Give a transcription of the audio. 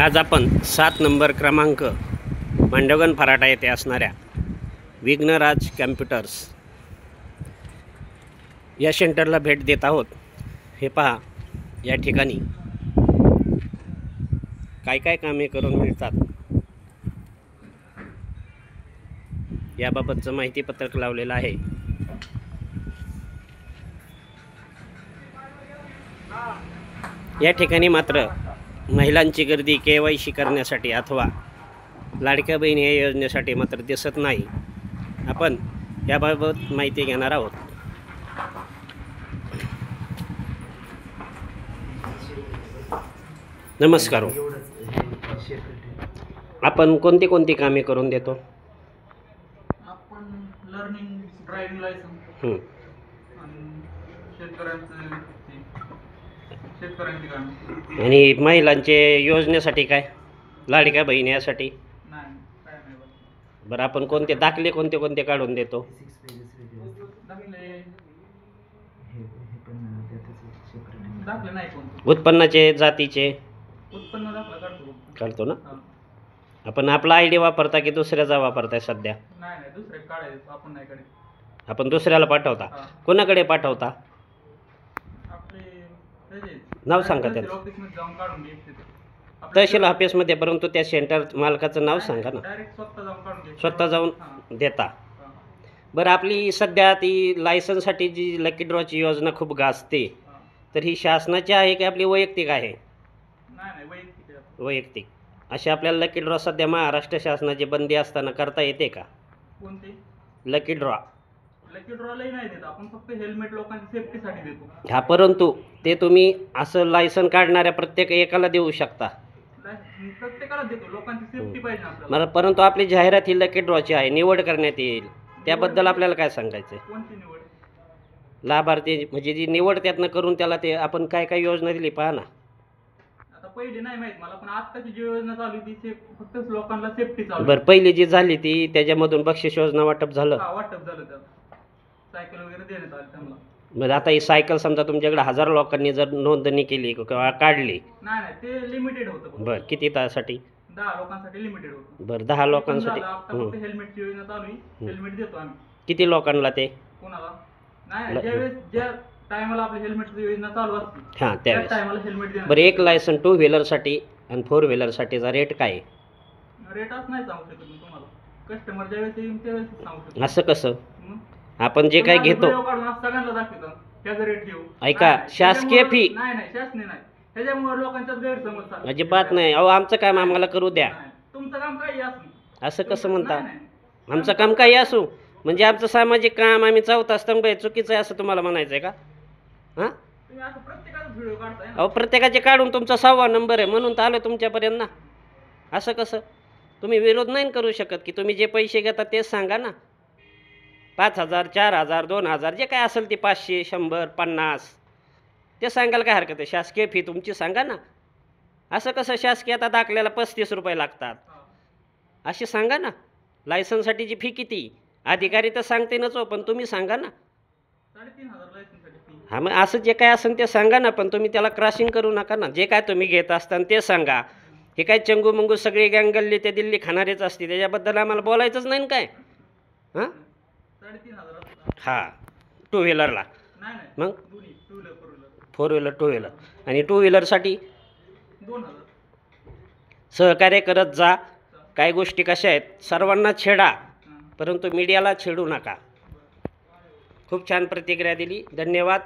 आज आपण 7 नंबर क्रमांक मांडवगण फराटा येथे असणाऱ्या विघ्नराज कॅम्प्युटर्स या सेंटरला भेट देत आहोत। हे पहा, या ठिकाणी काय काय कामे करून मिळतात याबाबतचं माहिती पत्रक लावलेलं आहे। या ठिकाणी मात्र महिलांची गर्दी KYC करण्यासाठी अथवा लाडक्या बहिणी या योजनेसाठी मात्र दिसत नाही। आपण याबाबत माहिती घेणार आहोत। नमस्कार, आपण कोणती कोणती कामे करून देतो? आपण लर्निंग, ड्रायव्हिंग लायसन्स आणि शेतकऱ्यांची कामे आणि महिलांचे योजनेसाठी काय, लाडक्या बहिणी यासाठी नाही काय नाही बरं। आपण कोणते दाखले कोणते कोणते काढून देतो? दाखले नाही कोणते उत्पन्नाचे, जातीचे उत्पन्न दाखला काढतो ना आपण? आपला ID वापरता की दुसऱ्याचा वापरताय सध्या? नाही नाही दुसरे काढायचं आपण नाही काढत। आपण दुसऱ्याला पाठवता? कोणाकडे पाठवता? आपले नाव सांगा त्याचं। ऑफिसमध्ये जाऊन काढून घ्यायचे तहसील ऑफिसमध्ये, परंतु त्या सेंटर मालकाचं नाव सांगा ना। डायरेक्ट स्वतः जाऊन काढून घ्यायचे, स्वतः जाऊन देता? बरं, आपली सध्या ती लायसन्ससाठी जी लकी ड्रॉची योजना खूप गाजते, तर ही शासनाची आहे की आपली वैयक्तिक आहे? नाही वैयक्तिक आहे। वैयक्तिक अशी आपल्याला लकी ड्रॉ सध्या महाराष्ट्र शासनाची बंदी असताना करता येते का? कोणते लकी ड्रॉ? लकी ड्रॉलाही नाही देत आपण, फक्त हेल्मेट लोकांच्या सेफ्टीसाठी देतो। हा, परंतु ते तुम्ही असं लायसन काढणाऱ्या प्रत्येक एकाला देऊ शकता? प्रत्येकाला देतो, लोकांची सेफ्टी पाहिजे आपल्याला। मला परंतु आपली जाहिरात ही लकी ड्रॉची आहे, निवड करण्यात येईल, त्याबद्दल आपल्याला काय सांगायचं आहे? कोणती निवड? लाभार्थी म्हणजे जी निवड त्यातनं करून त्याला ते आपण काय काय योजना दिली पहा ना। आता पहिली नाही माहित मला, पण आत्ताची जी योजना चालू ती फक्त लोकांना सेफ्टी चालू। बरं, पहिली जी झाली ती त्याच्यामधून बक्षीस योजना वाटप झालं? हा, वाटप झालं, त्याला सायकल वगैरे देण्यात आली त्यांना। बरं, आता ही सायकल समजा तुमच्याकडे 1000 लोकांनी जर नोंदणी केली किंवा काढली? नाही ते लिमिटेड होतं। बरं, किती तासासाठी? 10 लोकांसाठी लिमिटेड होतं। बरं, 10 लोकांसाठी हेल्मेटची योजना चालू आहे, हेल्मेट देतो आम्ही। किती लोकांना ते? कोणाला नाही, ज्यावेळेस ज्या टायमाला आपली हेल्मेटची योजना चालू असते हां, त्या टायमाला हेल्मेट देणार। बरं, एक लायसन 2 व्हीलरसाठी आणि 4 व्हीलरसाठीचा रेट काय आहे? रेटच नाही सांगू शकत मी तुम्हाला, कस्टमर ज्यावेळेस येईल त्यावेळेस सांगू शकतो। असं कसं? आपण जे काय घेतो सगळ्यांना दाखवतो त्याचा रेट घेऊ। ऐका, शासकीय फी नाही शासकीय नाही, त्याच्यामुळे लोकांच्यात गैरसमज अजिबात नाही। अहो, आमचं काम आम्हाला करू द्या। तुमचं काम काही असं असं कसं म्हणता? आमचं काम काही असू म्हणजे आमचं सामाजिक काम आम्ही चौथा स्तंभ आहे, चुकीचं आहे असं तुम्हाला म्हणायचं आहे का? हां, तुम्ही असं प्रत्येकाचा व्हिडिओ काढताय ना? अहो, प्रत्येकाचे काढून तुमचा 6वा नंबर आहे म्हणून तर आलो तुमच्यापर्यंत ना। असं कसं? तुम्ही विरोध नाही करू शकत की तुम्ही जे पैसे घेता तेच सांगा ना। 5000, 4000, 2000 जे काय असेल ते 500, 100, 50 ते सांगायला काय हरकत आहे? शासकीय फी तुमची सांगा ना। असं कसं शासकीय आता दाखल्याला 35 रुपये लागतात अशी सांगा ना। लायसन्ससाठीची फी किती? अधिकारी तर सांगते नच हो, पण तुम्ही सांगा ना। 3500 लायसन्ससाठी फी। हां, मग असं जे काय असेल ते सांगा ना, पण तुम्ही त्याला क्रॉसिंग करू नका ना। जे काय तुम्ही घेत असताना ते सांगा। हे काय चंगू मंगू सगळी गँग गल्ली ते दिल्ली खाणारेच असते, त्याच्याबद्दल आम्हाला बोलायचंच नाही काय? हां, 3500 हां, 2 व्हीलरला नाही मग दोन्ही 2 व्हीलर 4 व्हीलर 2 व्हीलर आणि 2 व्हीलरसाठी 2000। सहकार्य करत जा। काय गोष्टी कशा आहेत, सर्वांना छेडा, परंतु मीडियाला छेडू नका। खूप छान प्रतिक्रिया दिली, धन्यवाद।